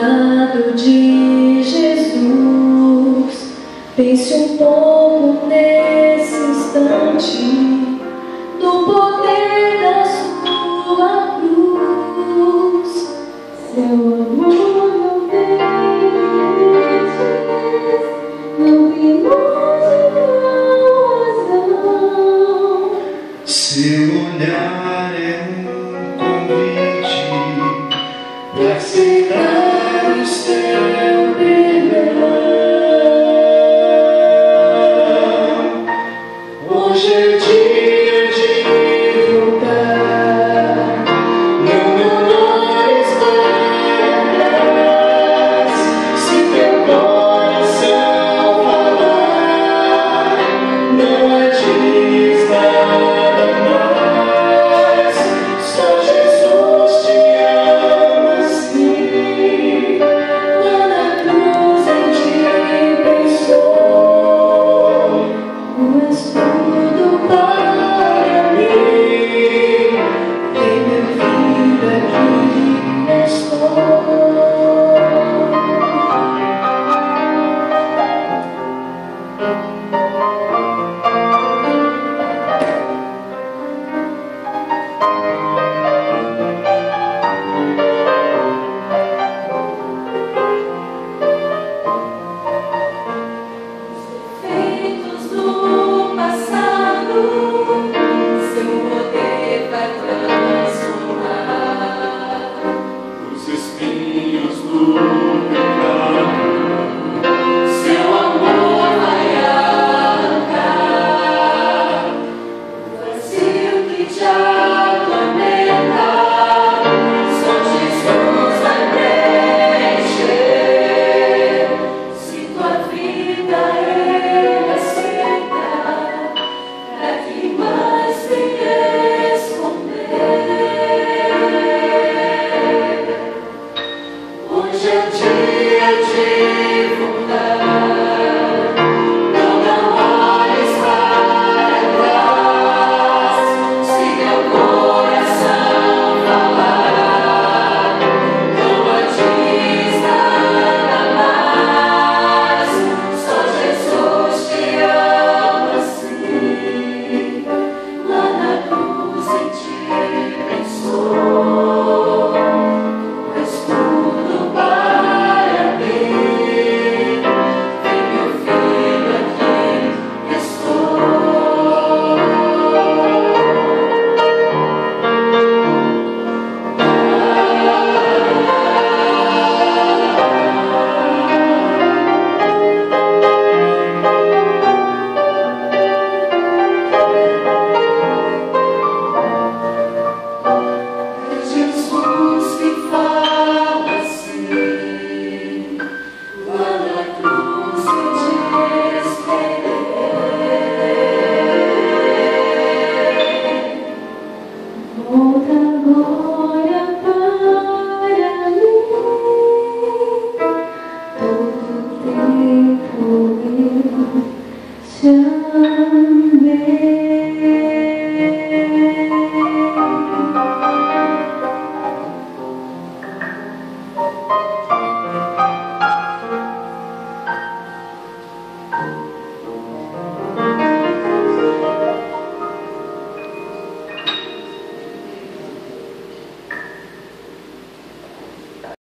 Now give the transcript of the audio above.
lado de Jesus. Pense um pouco nesse instante no poder da sua cruz. Seu amor não tem limites, não tem razão. Seu olhar é um convite para aceitar o seu perdão. Hoje é dia de voltar, não olhes para trás. Se teu coração falar, não adies nada mais. Só Jesus te ama assim. Lá na cruz em ti pensou, tu és tudo para mim. Em minha vida aqui estou. Feitos do passado, seu poder vai transformar. Os espinhos do pecado, Seu amor vai arrancar o vazio que te atormenta. Só Jesus vai preencher. Se tua vida Ele aceita, pra que mais se esconder? Hoje é dia de